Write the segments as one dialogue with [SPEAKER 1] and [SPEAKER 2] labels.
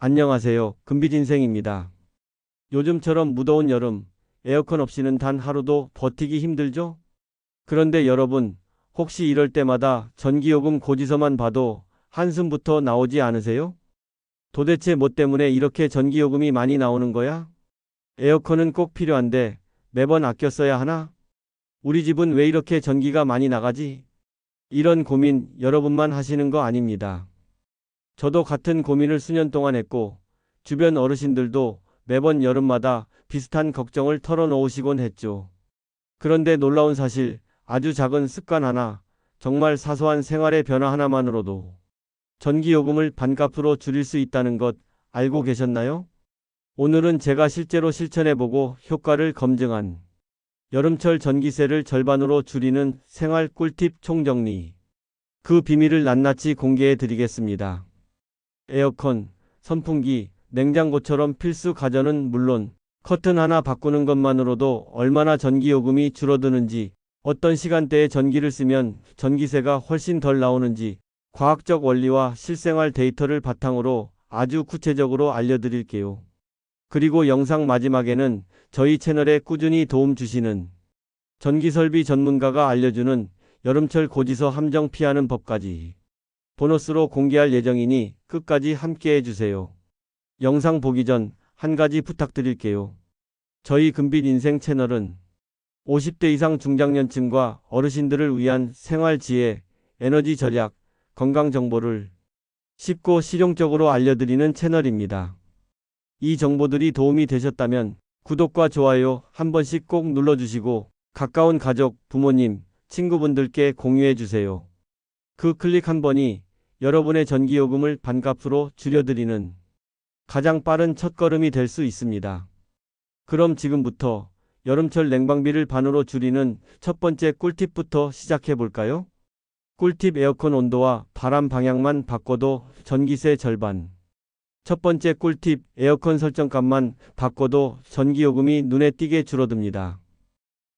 [SPEAKER 1] 안녕하세요. 금빛인생입니다. 요즘처럼 무더운 여름, 에어컨 없이는 단 하루도 버티기 힘들죠? 그런데 여러분, 혹시 이럴 때마다 전기요금 고지서만 봐도 한숨부터 나오지 않으세요? 도대체 뭐 때문에 이렇게 전기요금이 많이 나오는 거야? 에어컨은 꼭 필요한데 매번 아껴 써야 하나? 우리 집은 왜 이렇게 전기가 많이 나가지? 이런 고민 여러분만 하시는 거 아닙니다. 저도 같은 고민을 수년 동안 했고, 주변 어르신들도 매번 여름마다 비슷한 걱정을 털어놓으시곤 했죠. 그런데 놀라운 사실, 아주 작은 습관 하나, 정말 사소한 생활의 변화 하나만으로도 전기요금을 반값으로 줄일 수 있다는 것 알고 계셨나요? 오늘은 제가 실제로 실천해보고 효과를 검증한 여름철 전기세를 절반으로 줄이는 생활 꿀팁 총정리, 그 비밀을 낱낱이 공개해 드리겠습니다. 에어컨, 선풍기, 냉장고처럼 필수 가전은 물론 커튼 하나 바꾸는 것만으로도 얼마나 전기요금이 줄어드는지, 어떤 시간대에 전기를 쓰면 전기세가 훨씬 덜 나오는지 과학적 원리와 실생활 데이터를 바탕으로 아주 구체적으로 알려드릴게요. 그리고 영상 마지막에는 저희 채널에 꾸준히 도움 주시는 전기설비 전문가가 알려주는 여름철 고지서 함정 피하는 법까지 보너스로 공개할 예정이니 끝까지 함께 해주세요. 영상 보기 전 한 가지 부탁드릴게요. 저희 금빛인생 채널은 50대 이상 중장년층과 어르신들을 위한 생활지혜, 에너지 절약, 건강 정보를 쉽고 실용적으로 알려드리는 채널입니다. 이 정보들이 도움이 되셨다면 구독과 좋아요 한 번씩 꼭 눌러주시고 가까운 가족, 부모님, 친구분들께 공유해주세요. 그 클릭 한 번이 여러분의 전기요금을 반값으로 줄여드리는 가장 빠른 첫걸음이 될 수 있습니다. 그럼 지금부터 여름철 냉방비를 반으로 줄이는 첫 번째 꿀팁부터 시작해 볼까요? 꿀팁: 에어컨 온도와 바람 방향만 바꿔도 전기세 절반. 첫 번째 꿀팁: 에어컨 설정값만 바꿔도 전기요금이 눈에 띄게 줄어듭니다.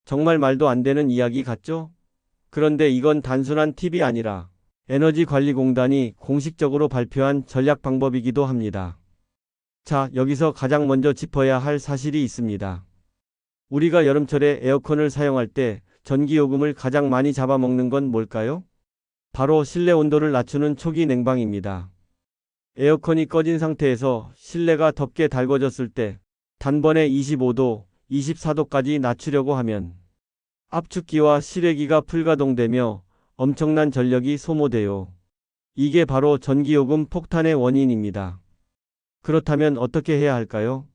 [SPEAKER 1] 정말 말도 안 되는 이야기 같죠? 그런데 이건 단순한 팁이 아니라 에너지관리공단이 공식적으로 발표한 전략 방법이기도 합니다. 자, 여기서 가장 먼저 짚어야 할 사실이 있습니다. 우리가 여름철에 에어컨을 사용할 때 전기요금을 가장 많이 잡아먹는 건 뭘까요? 바로 실내 온도를 낮추는 초기 냉방입니다. 에어컨이 꺼진 상태에서 실내가 덥게 달궈졌을 때 단번에 25도, 24도까지 낮추려고 하면 압축기와 실외기가 불가동되며 엄청난 전력이 소모돼요. 이게 바로 전기요금 폭탄의 원인입니다. 그렇다면 어떻게 해야 할까요?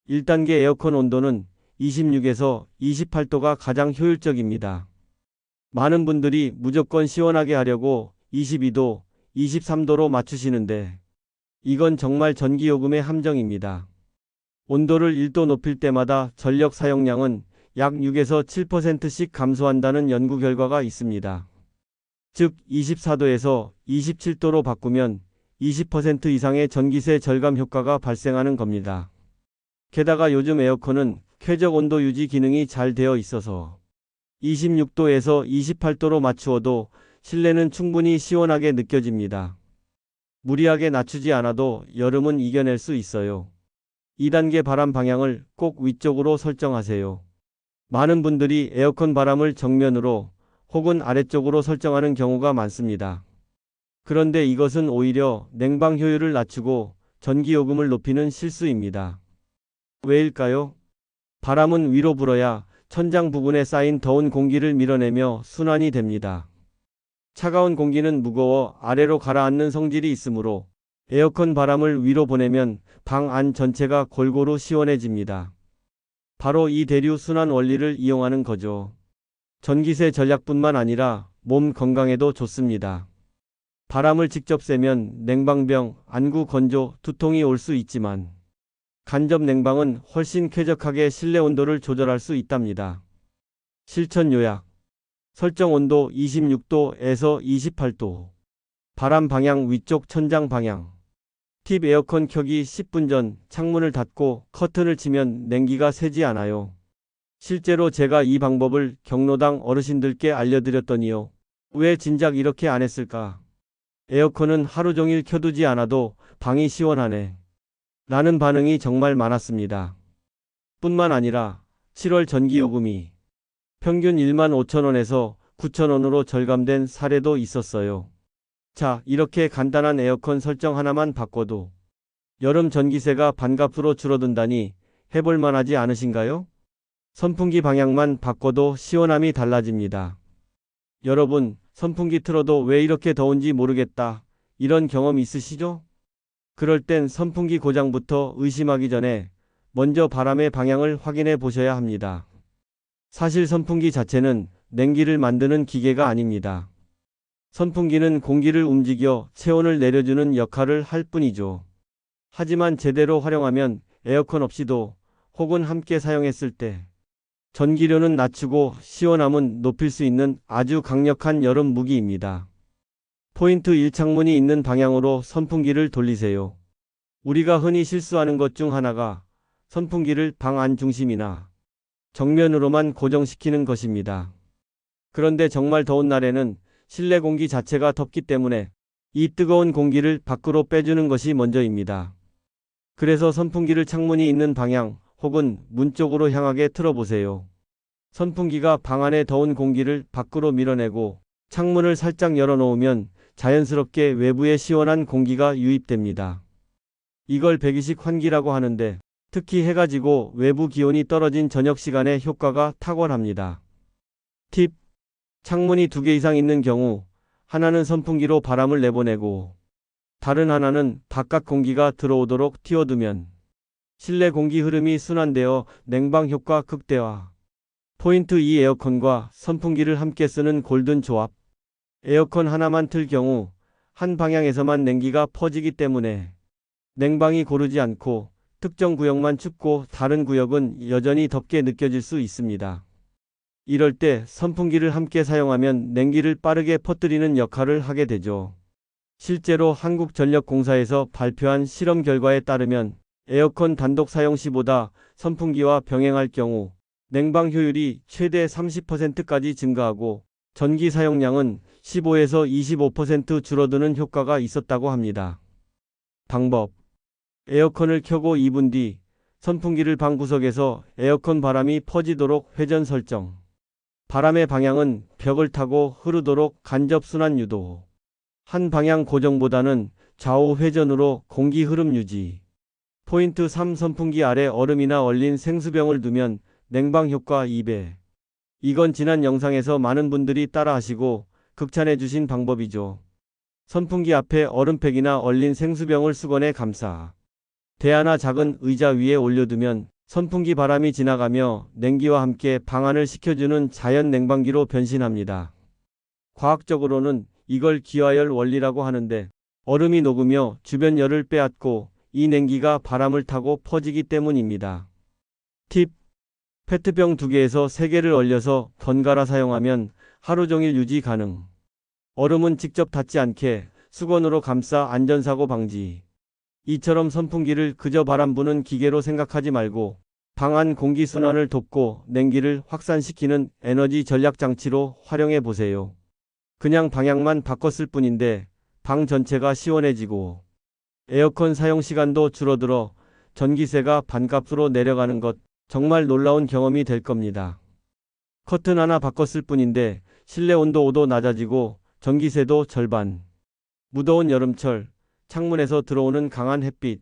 [SPEAKER 1] 1단계: 에어컨 온도는 26에서 28도가 가장 효율적입니다. 많은 분들이 무조건 시원하게 하려고 22도, 23도로 맞추시는데 이건 정말 전기요금의 함정입니다. 온도를 1도 높일 때마다 전력 사용량은 약 6에서 7%씩 감소한다는 연구 결과가 있습니다. 즉 24도에서 27도로 바꾸면 20% 이상의 전기세 절감 효과가 발생하는 겁니다. 게다가 요즘 에어컨은 쾌적 온도 유지 기능이 잘 되어 있어서 26도에서 28도로 맞추어도 실내는 충분히 시원하게 느껴집니다. 무리하게 낮추지 않아도 여름은 이겨낼 수 있어요. 2단계: 바람 방향을 꼭 위쪽으로 설정하세요. 많은 분들이 에어컨 바람을 정면으로 혹은 아래쪽으로 설정하는 경우가 많습니다. 그런데 이것은 오히려 냉방 효율을 낮추고 전기요금을 높이는 실수입니다. 왜일까요? 바람은 위로 불어야 천장 부근에 쌓인 더운 공기를 밀어내며 순환이 됩니다. 차가운 공기는 무거워 아래로 가라앉는 성질이 있으므로 에어컨 바람을 위로 보내면 방 안 전체가 골고루 시원해집니다. 바로 이 대류 순환 원리를 이용하는 거죠. 전기세 전략뿐만 아니라 몸 건강에도 좋습니다. 바람을 직접 쐬면 냉방병, 안구 건조, 두통이 올 수 있지만 간접 냉방은 훨씬 쾌적하게 실내 온도를 조절할 수 있답니다. 실천 요약: 설정 온도 26도에서 28도, 바람 방향 위쪽 천장 방향. 팁: 에어컨 켜기 10분 전 창문을 닫고 커튼을 치면 냉기가 새지 않아요. 실제로 제가 이 방법을 경로당 어르신들께 알려드렸더니요, 왜 진작 이렇게 안 했을까? 에어컨은 하루 종일 켜두지 않아도 방이 시원하네. 라는 반응이 정말 많았습니다. 뿐만 아니라 7월 전기요금이 평균 1만 5천 원에서 9천 원으로 절감된 사례도 있었어요. 자, 이렇게 간단한 에어컨 설정 하나만 바꿔도 여름 전기세가 반값으로 줄어든다니 해볼 만하지 않으신가요? 선풍기 방향만 바꿔도 시원함이 달라집니다. 여러분, 선풍기 틀어도 왜 이렇게 더운지 모르겠다. 이런 경험 있으시죠? 그럴 땐 선풍기 고장부터 의심하기 전에 먼저 바람의 방향을 확인해 보셔야 합니다. 사실 선풍기 자체는 냉기를 만드는 기계가 아닙니다. 선풍기는 공기를 움직여 체온을 내려주는 역할을 할 뿐이죠. 하지만 제대로 활용하면 에어컨 없이도 혹은 함께 사용했을 때 전기료는 낮추고 시원함은 높일 수 있는 아주 강력한 여름 무기입니다. 포인트 1. 창문이 있는 방향으로 선풍기를 돌리세요. 우리가 흔히 실수하는 것 중 하나가 선풍기를 방 안 중심이나 정면으로만 고정시키는 것입니다. 그런데 정말 더운 날에는 실내 공기 자체가 덥기 때문에 이 뜨거운 공기를 밖으로 빼주는 것이 먼저입니다. 그래서 선풍기를 창문이 있는 방향 혹은 문 쪽으로 향하게 틀어보세요. 선풍기가 방 안의 더운 공기를 밖으로 밀어내고 창문을 살짝 열어놓으면 자연스럽게 외부에 시원한 공기가 유입됩니다. 이걸 배기식 환기라고 하는데 특히 해가 지고 외부 기온이 떨어진 저녁 시간에 효과가 탁월합니다. 팁. 창문이 2개 이상 있는 경우 하나는 선풍기로 바람을 내보내고 다른 하나는 바깥 공기가 들어오도록 틔워두면 실내 공기 흐름이 순환되어 냉방 효과 극대화. 포인트 2. 에어컨과 선풍기를 함께 쓰는 골든 조합. 에어컨 하나만 틀 경우 한 방향에서만 냉기가 퍼지기 때문에 냉방이 고르지 않고 특정 구역만 춥고 다른 구역은 여전히 덥게 느껴질 수 있습니다. 이럴 때 선풍기를 함께 사용하면 냉기를 빠르게 퍼뜨리는 역할을 하게 되죠. 실제로 한국전력공사에서 발표한 실험 결과에 따르면 에어컨 단독 사용 시보다 선풍기와 병행할 경우 냉방 효율이 최대 30%까지 증가하고 전기 사용량은 15에서 25% 줄어드는 효과가 있었다고 합니다. 방법. 에어컨을 켜고 2분 뒤 선풍기를 방 구석에서 에어컨 바람이 퍼지도록 회전 설정. 바람의 방향은 벽을 타고 흐르도록 간접 순환 유도. 한 방향 고정보다는 좌우 회전으로 공기 흐름 유지. 포인트 3. 선풍기 아래 얼음이나 얼린 생수병을 두면 냉방 효과 2배. 이건 지난 영상에서 많은 분들이 따라 하시고 극찬해 주신 방법이죠. 선풍기 앞에 얼음팩이나 얼린 생수병을 수건에 감싸 대야나 작은 의자 위에 올려두면 선풍기 바람이 지나가며 냉기와 함께 방안을 식혀주는 자연 냉방기로 변신합니다. 과학적으로는 이걸 기화열 원리라고 하는데 얼음이 녹으며 주변 열을 빼앗고 이 냉기가 바람을 타고 퍼지기 때문입니다. 팁. 페트병 2개에서 3개를 얼려서 번갈아 사용하면 하루 종일 유지 가능. 얼음은 직접 닿지 않게 수건으로 감싸 안전사고 방지. 이처럼 선풍기를 그저 바람 부는 기계로 생각하지 말고 방 안 공기 순환을 돕고 냉기를 확산시키는 에너지 전략 장치로 활용해 보세요. 그냥 방향만 바꿨을 뿐인데 방 전체가 시원해지고 에어컨 사용 시간도 줄어들어 전기세가 반값으로 내려가는 것 정말 놀라운 경험이 될 겁니다. 커튼 하나 바꿨을 뿐인데 실내 온도 5도 낮아지고 전기세도 절반. 무더운 여름철 창문에서 들어오는 강한 햇빛.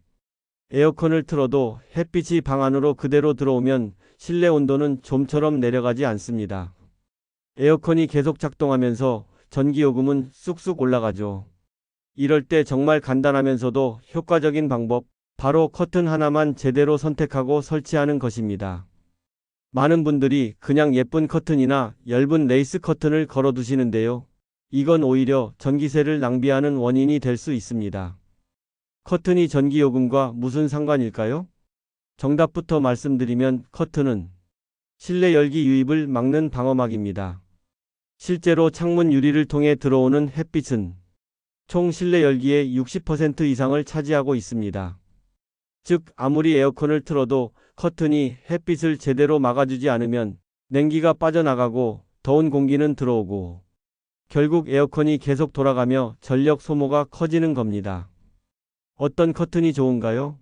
[SPEAKER 1] 에어컨을 틀어도 햇빛이 방 안으로 그대로 들어오면 실내 온도는 좀처럼 내려가지 않습니다. 에어컨이 계속 작동하면서 전기요금은 쑥쑥 올라가죠. 이럴 때 정말 간단하면서도 효과적인 방법, 바로 커튼 하나만 제대로 선택하고 설치하는 것입니다. 많은 분들이 그냥 예쁜 커튼이나 얇은 레이스 커튼을 걸어두시는데요. 이건 오히려 전기세를 낭비하는 원인이 될 수 있습니다. 커튼이 전기요금과 무슨 상관일까요? 정답부터 말씀드리면 커튼은 실내 열기 유입을 막는 방어막입니다. 실제로 창문 유리를 통해 들어오는 햇빛은 총 실내 열기의 60% 이상을 차지하고 있습니다. 즉, 아무리 에어컨을 틀어도 커튼이 햇빛을 제대로 막아주지 않으면 냉기가 빠져나가고 더운 공기는 들어오고 결국 에어컨이 계속 돌아가며 전력 소모가 커지는 겁니다. 어떤 커튼이 좋은가요?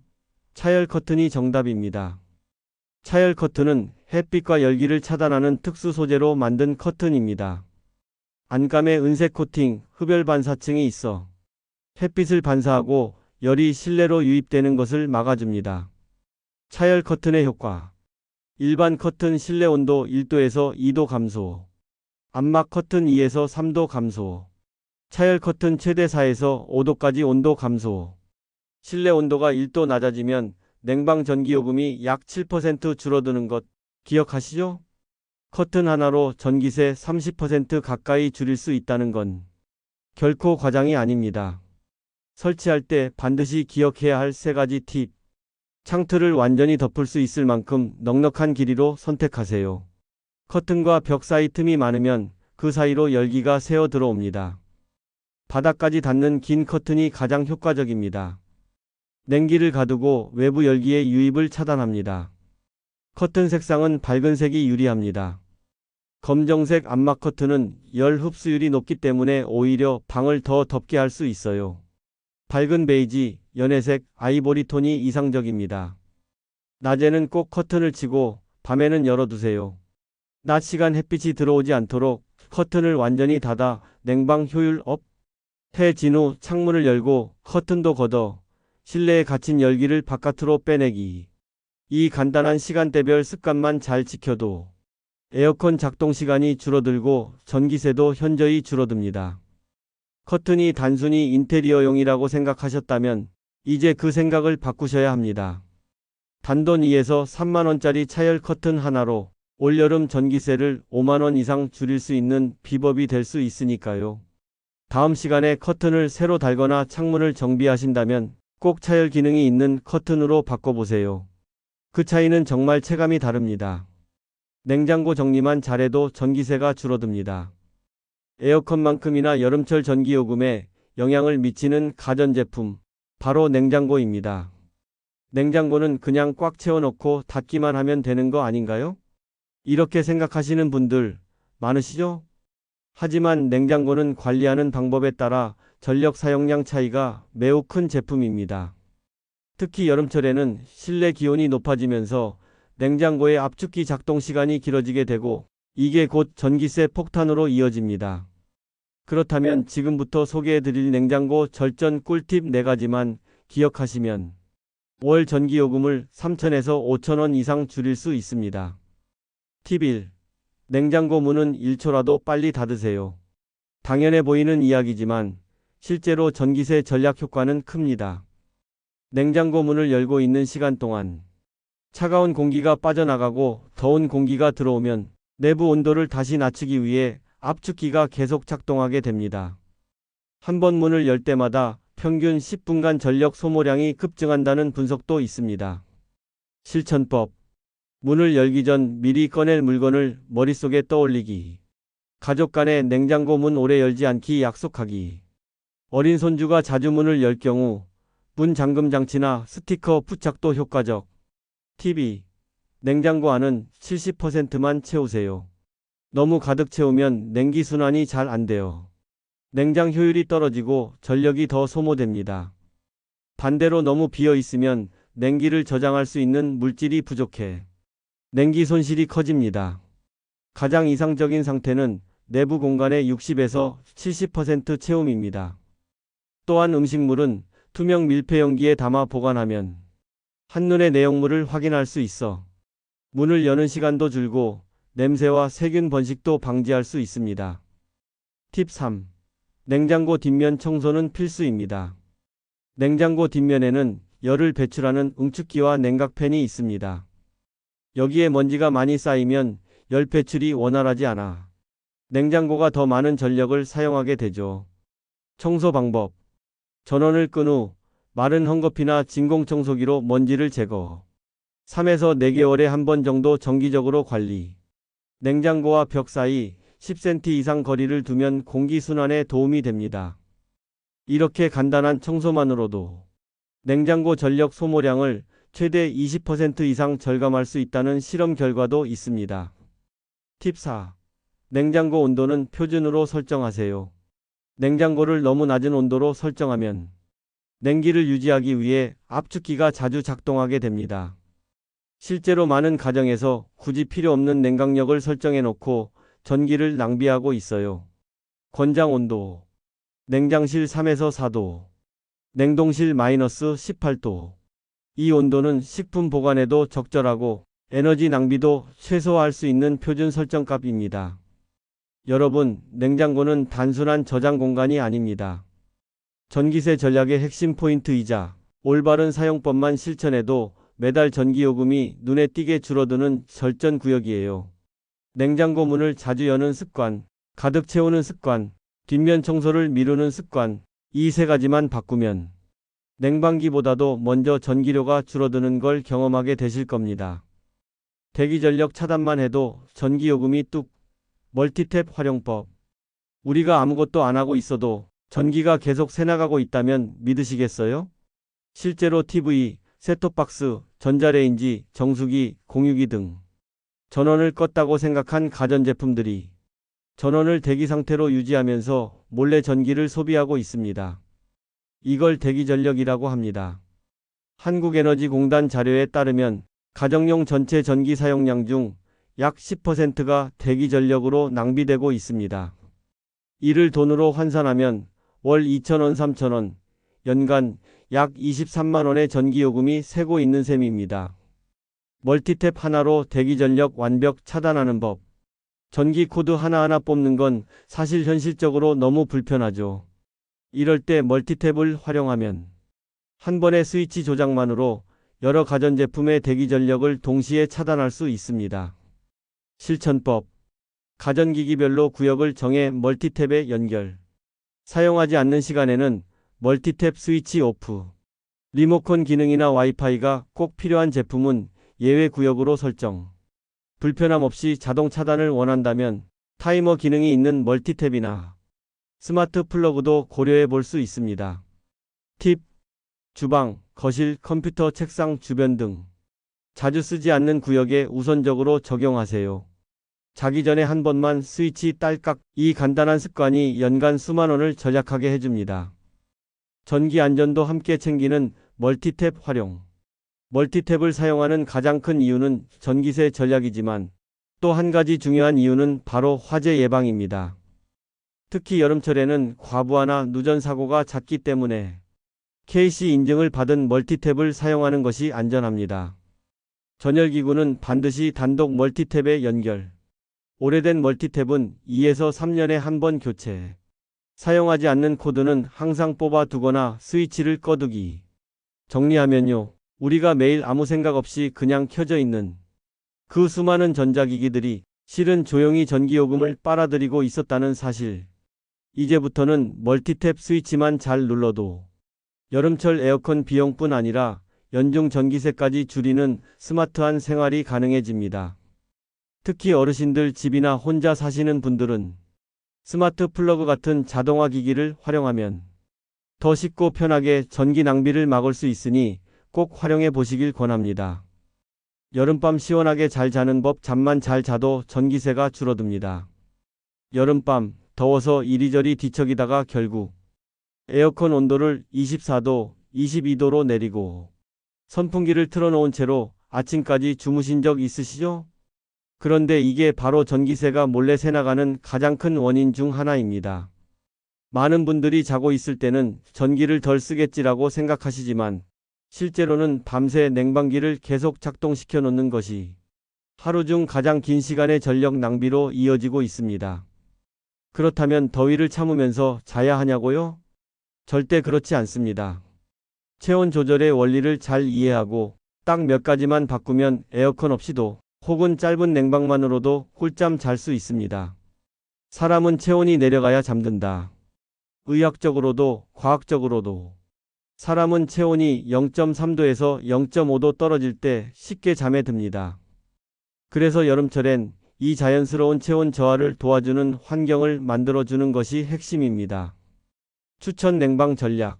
[SPEAKER 1] 차열 커튼이 정답입니다. 차열 커튼은 햇빛과 열기를 차단하는 특수 소재로 만든 커튼입니다. 안감에 은색 코팅, 흡열 반사층이 있어 햇빛을 반사하고 열이 실내로 유입되는 것을 막아줍니다. 차열 커튼의 효과. 일반 커튼 실내 온도 1도에서 2도 감소. 암막 커튼 2에서 3도 감소. 차열 커튼 최대 4에서 5도까지 온도 감소. 실내 온도가 1도 낮아지면 냉방 전기요금이 약 7% 줄어드는 것 기억하시죠? 커튼 하나로 전기세 30% 가까이 줄일 수 있다는 건 결코 과장이 아닙니다. 설치할 때 반드시 기억해야 할 3가지 팁. 창틀을 완전히 덮을 수 있을 만큼 넉넉한 길이로 선택하세요. 커튼과 벽 사이 틈이 많으면 그 사이로 열기가 새어 들어옵니다. 바닥까지 닿는 긴 커튼이 가장 효과적입니다. 냉기를 가두고 외부 열기의 유입을 차단합니다. 커튼 색상은 밝은 색이 유리합니다. 검정색 암막 커튼은 열 흡수율이 높기 때문에 오히려 방을 더 덥게 할 수 있어요. 밝은 베이지, 연회색, 아이보리 톤이 이상적입니다. 낮에는 꼭 커튼을 치고 밤에는 열어두세요. 낮 시간 햇빛이 들어오지 않도록 커튼을 완전히 닫아 냉방 효율 업. 해 진 후 창문을 열고 커튼도 걷어 실내에 갇힌 열기를 바깥으로 빼내기. 이 간단한 시간대별 습관만 잘 지켜도 에어컨 작동 시간이 줄어들고 전기세도 현저히 줄어듭니다. 커튼이 단순히 인테리어용이라고 생각하셨다면 이제 그 생각을 바꾸셔야 합니다. 단돈 2에서 3만 원짜리 차열 커튼 하나로 올여름 전기세를 5만 원 이상 줄일 수 있는 비법이 될 수 있으니까요. 다음 시간에 커튼을 새로 달거나 창문을 정비하신다면 꼭 차열 기능이 있는 커튼으로 바꿔보세요. 그 차이는 정말 체감이 다릅니다. 냉장고 정리만 잘해도 전기세가 줄어듭니다. 에어컨만큼이나 여름철 전기요금에 영향을 미치는 가전제품, 바로 냉장고입니다. 냉장고는 그냥 꽉 채워놓고 닫기만 하면 되는 거 아닌가요? 이렇게 생각하시는 분들 많으시죠? 하지만 냉장고는 관리하는 방법에 따라 전력 사용량 차이가 매우 큰 제품입니다. 특히 여름철에는 실내 기온이 높아지면서 냉장고의 압축기 작동 시간이 길어지게 되고 이게 곧 전기세 폭탄으로 이어집니다. 그렇다면 지금부터 소개해드릴 냉장고 절전 꿀팁 4가지만 기억하시면 월 전기요금을 3,000에서 5,000원 이상 줄일 수 있습니다. 팁 1. 냉장고 문은 1초라도 빨리 닫으세요. 당연해 보이는 이야기지만 실제로 전기세 절약 효과는 큽니다. 냉장고 문을 열고 있는 시간 동안 차가운 공기가 빠져나가고 더운 공기가 들어오면 내부 온도를 다시 낮추기 위해 압축기가 계속 작동하게 됩니다. 한 번 문을 열 때마다 평균 10분간 전력 소모량이 급증한다는 분석도 있습니다. 실천법. 문을 열기 전 미리 꺼낼 물건을 머릿속에 떠올리기. 가족 간의 냉장고 문 오래 열지 않기 약속하기. 어린 손주가 자주 문을 열 경우 문 잠금 장치나 스티커 부착도 효과적. 팁 2. 냉장고 안은 70%만 채우세요. 너무 가득 채우면 냉기 순환이 잘 안 돼요. 냉장 효율이 떨어지고 전력이 더 소모됩니다. 반대로 너무 비어 있으면 냉기를 저장할 수 있는 물질이 부족해 냉기 손실이 커집니다. 가장 이상적인 상태는 내부 공간의 60에서 70% 채움입니다. 또한 음식물은 투명 밀폐용기에 담아 보관하면 한눈에 내용물을 확인할 수 있어 문을 여는 시간도 줄고 냄새와 세균 번식도 방지할 수 있습니다. 팁 3. 냉장고 뒷면 청소는 필수입니다. 냉장고 뒷면에는 열을 배출하는 응축기와 냉각팬이 있습니다. 여기에 먼지가 많이 쌓이면 열 배출이 원활하지 않아 냉장고가 더 많은 전력을 사용하게 되죠. 청소 방법. 전원을 끈 후 마른 헝겊이나 진공청소기로 먼지를 제거. 3에서 4개월에 한 번 정도 정기적으로 관리. 냉장고와 벽 사이 10cm 이상 거리를 두면 공기순환에 도움이 됩니다. 이렇게 간단한 청소만으로도 냉장고 전력 소모량을 최대 20% 이상 절감할 수 있다는 실험 결과도 있습니다. 팁 4. 냉장고 온도는 표준으로 설정하세요. 냉장고를 너무 낮은 온도로 설정하면 냉기를 유지하기 위해 압축기가 자주 작동하게 됩니다. 실제로 많은 가정에서 굳이 필요 없는 냉각력을 설정해 놓고 전기를 낭비하고 있어요. 권장 온도. 냉장실 3에서 4도. 냉동실 마이너스 18도. 이 온도는 식품 보관에도 적절하고 에너지 낭비도 최소화할 수 있는 표준 설정값입니다. 여러분, 냉장고는 단순한 저장 공간이 아닙니다. 전기세 전략의 핵심 포인트이자 올바른 사용법만 실천해도 매달 전기요금이 눈에 띄게 줄어드는 절전 구역이에요. 냉장고 문을 자주 여는 습관, 가득 채우는 습관, 뒷면 청소를 미루는 습관, 이 세 가지만 바꾸면 냉방기보다도 먼저 전기료가 줄어드는 걸 경험하게 되실 겁니다. 대기전력 차단만 해도 전기요금이 뚝. 멀티탭 활용법. 우리가 아무것도 안 하고 있어도 전기가 계속 새나가고 있다면 믿으시겠어요? 실제로 TV, 셋톱박스, 전자레인지, 정수기, 공유기 등 전원을 껐다고 생각한 가전제품들이 전원을 대기 상태로 유지하면서 몰래 전기를 소비하고 있습니다. 이걸 대기전력이라고 합니다. 한국에너지공단 자료에 따르면 가정용 전체 전기 사용량 중 약 10%가 대기전력으로 낭비되고 있습니다. 이를 돈으로 환산하면 월 2,000원, 3,000원, 연간 약 23만 원의 전기요금이 새고 있는 셈입니다. 멀티탭 하나로 대기전력 완벽 차단하는 법. 전기 코드 하나하나 뽑는 건 사실 현실적으로 너무 불편하죠. 이럴 때 멀티탭을 활용하면 한 번의 스위치 조작만으로 여러 가전제품의 대기전력을 동시에 차단할 수 있습니다. 실천법. 가전기기별로 구역을 정해 멀티탭에 연결. 사용하지 않는 시간에는 멀티탭 스위치 오프. 리모컨 기능이나 와이파이가 꼭 필요한 제품은 예외 구역으로 설정. 불편함 없이 자동 차단을 원한다면 타이머 기능이 있는 멀티탭이나 스마트 플러그도 고려해 볼 수 있습니다. 팁. 주방, 거실, 컴퓨터, 책상 주변 등 자주 쓰지 않는 구역에 우선적으로 적용하세요. 자기 전에 한 번만 스위치 딸깍. 이 간단한 습관이 연간 수만 원을 절약하게 해줍니다. 전기 안전도 함께 챙기는 멀티탭 활용. 멀티탭을 사용하는 가장 큰 이유는 전기세 전략이지만 또 한 가지 중요한 이유는 바로 화재 예방입니다. 특히 여름철에는 과부하나 누전 사고가 잦기 때문에 KC 인증을 받은 멀티탭을 사용하는 것이 안전합니다. 전열기구는 반드시 단독 멀티탭에 연결. 오래된 멀티탭은 2에서 3년에 한 번 교체. 사용하지 않는 코드는 항상 뽑아 두거나 스위치를 꺼두기. 정리하면요. 우리가 매일 아무 생각 없이 그냥 켜져 있는 그 수많은 전자기기들이 실은 조용히 전기요금을 빨아들이고 있었다는 사실. 이제부터는 멀티탭 스위치만 잘 눌러도 여름철 에어컨 비용뿐 아니라 연중 전기세까지 줄이는 스마트한 생활이 가능해집니다. 특히 어르신들 집이나 혼자 사시는 분들은 스마트 플러그 같은 자동화 기기를 활용하면 더 쉽고 편하게 전기 낭비를 막을 수 있으니 꼭 활용해 보시길 권합니다. 여름밤 시원하게 잘 자는 법. 잠만 잘 자도 전기세가 줄어듭니다. 여름밤 더워서 이리저리 뒤척이다가 결국 에어컨 온도를 24도, 22도로 내리고 선풍기를 틀어놓은 채로 아침까지 주무신 적 있으시죠? 그런데 이게 바로 전기세가 몰래 새나가는 가장 큰 원인 중 하나입니다. 많은 분들이 자고 있을 때는 전기를 덜 쓰겠지라고 생각하시지만 실제로는 밤새 냉방기를 계속 작동시켜 놓는 것이 하루 중 가장 긴 시간의 전력 낭비로 이어지고 있습니다. 그렇다면 더위를 참으면서 자야 하냐고요? 절대 그렇지 않습니다. 체온 조절의 원리를 잘 이해하고 딱 몇 가지만 바꾸면 에어컨 없이도 혹은 짧은 냉방만으로도 꿀잠 잘 수 있습니다. 사람은 체온이 내려가야 잠든다. 의학적으로도 과학적으로도 사람은 체온이 0.3도에서 0.5도 떨어질 때 쉽게 잠에 듭니다. 그래서 여름철엔 이 자연스러운 체온 저하를 도와주는 환경을 만들어주는 것이 핵심입니다. 추천 냉방 전략.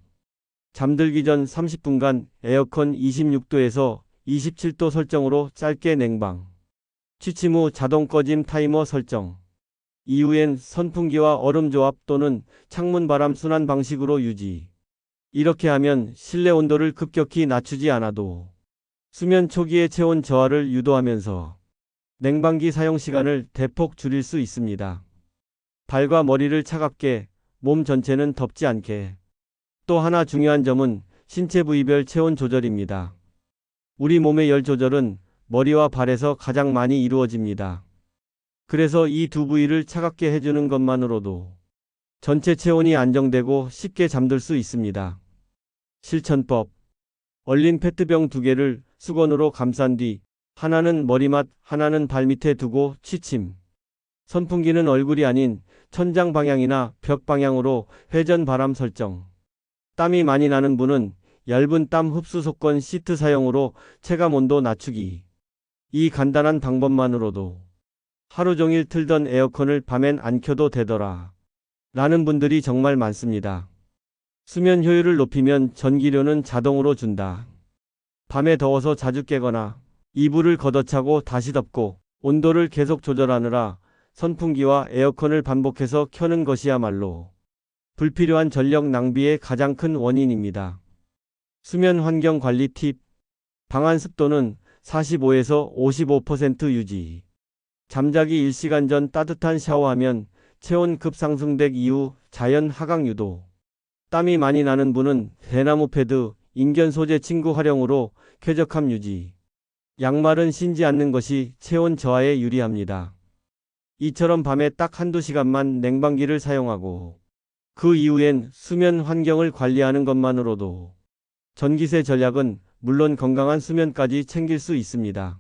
[SPEAKER 1] 잠들기 전 30분간 에어컨 26도에서 27도 설정으로 짧게 냉방. 취침 후 자동 꺼짐 타이머 설정. 이후엔 선풍기와 얼음 조합 또는 창문 바람 순환 방식으로 유지. 이렇게 하면 실내 온도를 급격히 낮추지 않아도 수면 초기의 체온 저하를 유도하면서 냉방기 사용 시간을 대폭 줄일 수 있습니다. 발과 머리를 차갑게, 몸 전체는 덥지 않게. 또 하나 중요한 점은 신체 부위별 체온 조절입니다. 우리 몸의 열 조절은 머리와 발에서 가장 많이 이루어집니다. 그래서 이 두 부위를 차갑게 해주는 것만으로도 전체 체온이 안정되고 쉽게 잠들 수 있습니다. 실천법. 얼린 페트병 2개를 수건으로 감싼 뒤 하나는 머리맡, 하나는 발밑에 두고 취침. 선풍기는 얼굴이 아닌 천장 방향이나 벽 방향으로 회전 바람 설정. 땀이 많이 나는 분은 얇은 땀 흡수 속건 시트 사용으로 체감 온도 낮추기. 이 간단한 방법만으로도 하루 종일 틀던 에어컨을 밤엔 안 켜도 되더라 라는 분들이 정말 많습니다. 수면 효율을 높이면 전기료는 자동으로 준다. 밤에 더워서 자주 깨거나 이불을 걷어차고 다시 덮고 온도를 계속 조절하느라 선풍기와 에어컨을 반복해서 켜는 것이야말로 불필요한 전력 낭비의 가장 큰 원인입니다. 수면 환경 관리 팁. 방안 습도는 45에서 55% 유지. 잠자기 1시간 전 따뜻한 샤워하면 체온 급상승 이후 자연 하강 유도. 땀이 많이 나는 분은 대나무 패드, 인견 소재 침구 활용으로 쾌적함 유지. 양말은 신지 않는 것이 체온 저하에 유리합니다. 이처럼 밤에 딱 한두 시간만 냉방기를 사용하고 그 이후엔 수면 환경을 관리하는 것만으로도 전기세 전략은 물론 건강한 수면까지 챙길 수 있습니다.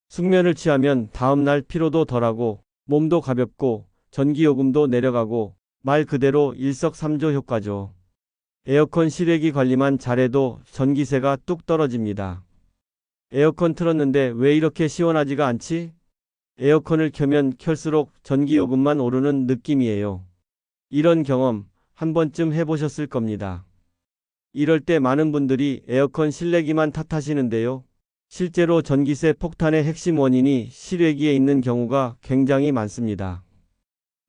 [SPEAKER 1] 숙면을 취하면 다음날 피로도 덜하고 몸도 가볍고 전기요금도 내려가고 말 그대로 일석삼조 효과죠. 에어컨 실외기 관리만 잘해도 전기세가 뚝 떨어집니다. 에어컨 틀었는데 왜 이렇게 시원하지가 않지? 에어컨을 켜면 켤수록 전기요금만 오르는 느낌이에요. 이런 경험 한 번쯤 해보셨을 겁니다. 이럴 때 많은 분들이 에어컨 실내기만 탓하시는데요. 실제로 전기세 폭탄의 핵심 원인이 실외기에 있는 경우가 굉장히 많습니다.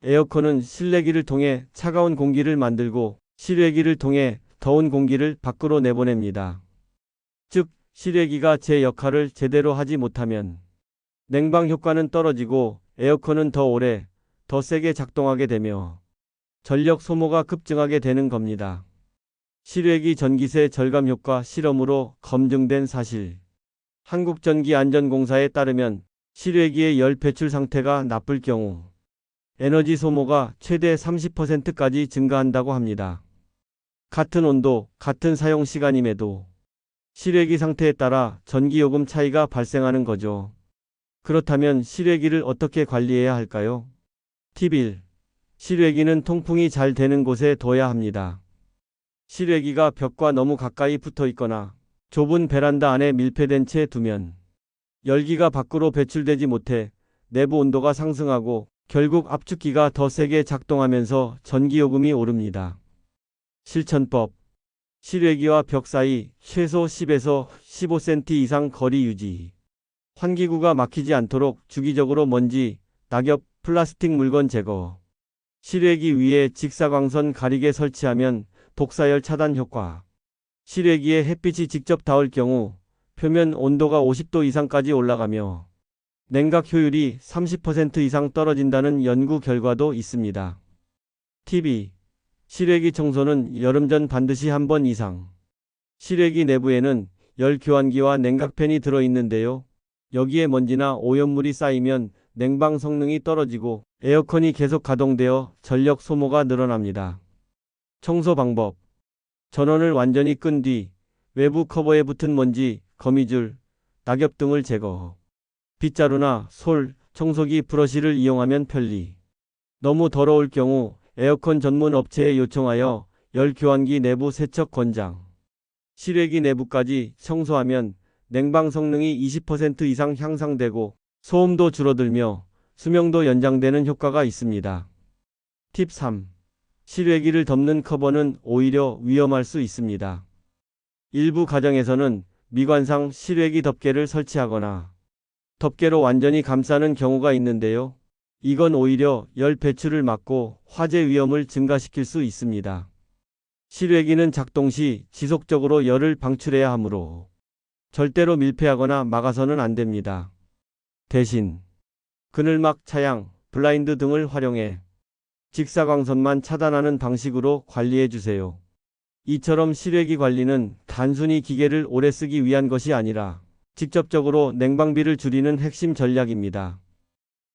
[SPEAKER 1] 에어컨은 실내기를 통해 차가운 공기를 만들고 실외기를 통해 더운 공기를 밖으로 내보냅니다. 즉, 실외기가 제 역할을 제대로 하지 못하면 냉방 효과는 떨어지고 에어컨은 더 오래, 더 세게 작동하게 되며 전력 소모가 급증하게 되는 겁니다. 실외기 전기세 절감 효과 실험으로 검증된 사실. 한국전기안전공사에 따르면 실외기의 열 배출 상태가 나쁠 경우 에너지 소모가 최대 30%까지 증가한다고 합니다. 같은 온도, 같은 사용 시간임에도 실외기 상태에 따라 전기요금 차이가 발생하는 거죠. 그렇다면 실외기를 어떻게 관리해야 할까요? 팁 1. 실외기는 통풍이 잘 되는 곳에 둬야 합니다. 실외기가 벽과 너무 가까이 붙어 있거나 좁은 베란다 안에 밀폐된 채 두면 열기가 밖으로 배출되지 못해 내부 온도가 상승하고 결국 압축기가 더 세게 작동하면서 전기요금이 오릅니다. 실천법. 실외기와 벽 사이 최소 10에서 15cm 이상 거리 유지. 환기구가 막히지 않도록 주기적으로 먼지, 낙엽, 플라스틱 물건 제거. 실외기 위에 직사광선 가리개 설치하면 독사열 차단 효과. 실외기에 햇빛이 직접 닿을 경우 표면 온도가 50도 이상까지 올라가며 냉각 효율이 30% 이상 떨어진다는 연구 결과도 있습니다. 팁 2. 실외기 청소는 여름 전 반드시 한 번 이상. 실외기 내부에는 열 교환기와 냉각팬이 들어있는데요. 여기에 먼지나 오염물이 쌓이면 냉방 성능이 떨어지고 에어컨이 계속 가동되어 전력 소모가 늘어납니다. 청소 방법. 전원을 완전히 끈 뒤 외부 커버에 붙은 먼지, 거미줄, 낙엽 등을 제거. 빗자루나 솔, 청소기 브러쉬를 이용하면 편리. 너무 더러울 경우 에어컨 전문 업체에 요청하여 열 교환기 내부 세척 권장. 실외기 내부까지 청소하면 냉방 성능이 20% 이상 향상되고 소음도 줄어들며 수명도 연장되는 효과가 있습니다. 팁 3. 실외기를 덮는 커버는 오히려 위험할 수 있습니다. 일부 가정에서는 미관상 실외기 덮개를 설치하거나 덮개로 완전히 감싸는 경우가 있는데요. 이건 오히려 열 배출을 막고 화재 위험을 증가시킬 수 있습니다. 실외기는 작동 시 지속적으로 열을 방출해야 하므로 절대로 밀폐하거나 막아서는 안 됩니다. 대신 그늘막, 차양, 블라인드 등을 활용해 직사광선만 차단하는 방식으로 관리해 주세요. 이처럼 실외기 관리는 단순히 기계를 오래 쓰기 위한 것이 아니라 직접적으로 냉방비를 줄이는 핵심 전략입니다.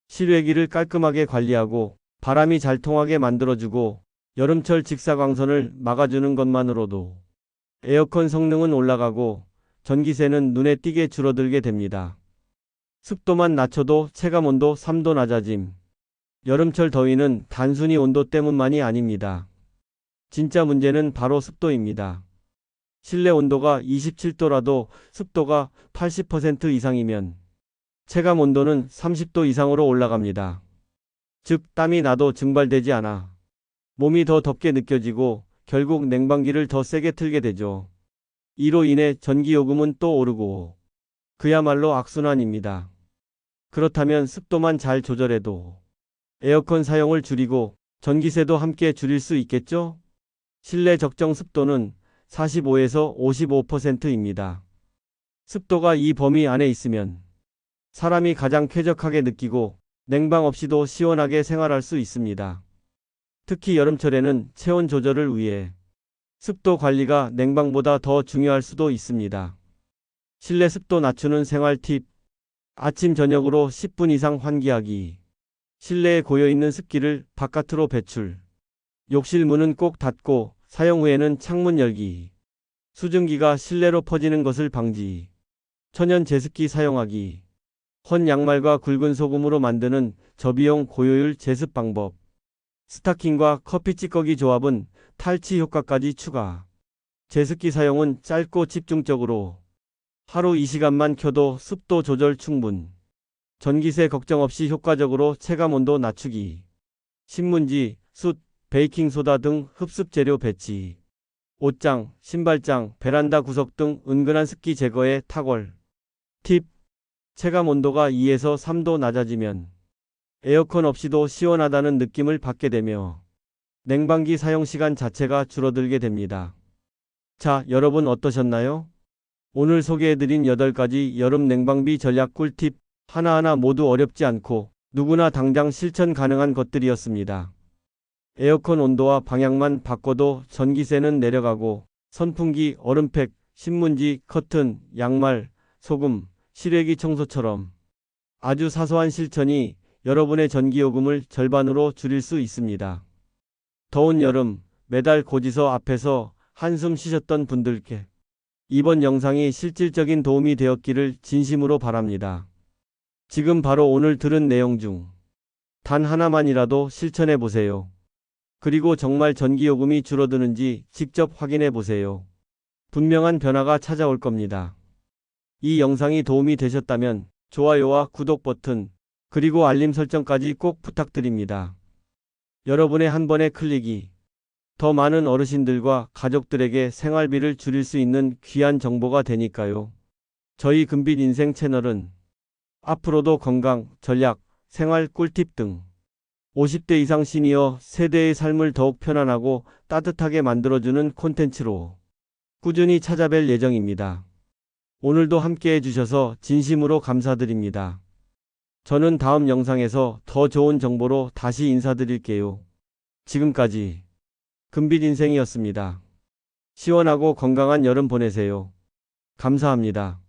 [SPEAKER 1] 실외기를 깔끔하게 관리하고 바람이 잘 통하게 만들어주고 여름철 직사광선을 막아주는 것만으로도 에어컨 성능은 올라가고 전기세는 눈에 띄게 줄어들게 됩니다. 습도만 낮춰도 체감온도 3도 낮아짐. 여름철 더위는 단순히 온도 때문만이 아닙니다. 진짜 문제는 바로 습도입니다. 실내 온도가 27도라도 습도가 80% 이상이면 체감 온도는 30도 이상으로 올라갑니다. 즉, 땀이 나도 증발되지 않아 몸이 더 덥게 느껴지고 결국 냉방기를 더 세게 틀게 되죠. 이로 인해 전기요금은 또 오르고 그야말로 악순환입니다. 그렇다면 습도만 잘 조절해도 에어컨 사용을 줄이고 전기세도 함께 줄일 수 있겠죠? 실내 적정 습도는 45에서 55%입니다. 습도가 이 범위 안에 있으면 사람이 가장 쾌적하게 느끼고 냉방 없이도 시원하게 생활할 수 있습니다. 특히 여름철에는 체온 조절을 위해 습도 관리가 냉방보다 더 중요할 수도 있습니다. 실내 습도 낮추는 생활 팁. 아침 저녁으로 10분 이상 환기하기. 실내에 고여있는 습기를 바깥으로 배출. 욕실 문은 꼭 닫고 사용 후에는 창문 열기. 수증기가 실내로 퍼지는 것을 방지. 천연 제습기 사용하기. 헌 양말과 굵은 소금으로 만드는 저비용 고효율 제습 방법. 스타킹과 커피 찌꺼기 조합은 탈취 효과까지 추가. 제습기 사용은 짧고 집중적으로. 하루 2시간만 켜도 습도 조절 충분. 전기세 걱정 없이 효과적으로 체감온도 낮추기. 신문지, 숯, 베이킹소다 등 흡습 재료 배치. 옷장, 신발장, 베란다 구석 등 은근한 습기 제거에 탁월. 팁. 체감 온도가 2에서 3도 낮아지면 에어컨 없이도 시원하다는 느낌을 받게 되며 냉방기 사용 시간 자체가 줄어들게 됩니다. 자, 여러분 어떠셨나요? 오늘 소개해드린 8가지 여름 냉방비 전략 꿀팁 하나하나 모두 어렵지 않고 누구나 당장 실천 가능한 것들이었습니다. 에어컨 온도와 방향만 바꿔도 전기세는 내려가고 선풍기, 얼음팩, 신문지, 커튼, 양말, 소금, 실외기 청소처럼 아주 사소한 실천이 여러분의 전기요금을 절반으로 줄일 수 있습니다. 더운 여름 매달 고지서 앞에서 한숨 쉬셨던 분들께 이번 영상이 실질적인 도움이 되었기를 진심으로 바랍니다. 지금 바로 오늘 들은 내용 중 단 하나만이라도 실천해 보세요. 그리고 정말 전기요금이 줄어드는지 직접 확인해 보세요. 분명한 변화가 찾아올 겁니다. 이 영상이 도움이 되셨다면 좋아요와 구독 버튼, 그리고 알림 설정까지 꼭 부탁드립니다. 여러분의 한 번의 클릭이 더 많은 어르신들과 가족들에게 생활비를 줄일 수 있는 귀한 정보가 되니까요. 저희 금빛 인생 채널은 앞으로도 건강, 전략, 생활 꿀팁 등 50대 이상 시니어 세대의 삶을 더욱 편안하고 따뜻하게 만들어주는 콘텐츠로 꾸준히 찾아뵐 예정입니다. 오늘도 함께 해주셔서 진심으로 감사드립니다. 저는 다음 영상에서 더 좋은 정보로 다시 인사드릴게요. 지금까지 금빛 인생이었습니다. 시원하고 건강한 여름 보내세요. 감사합니다.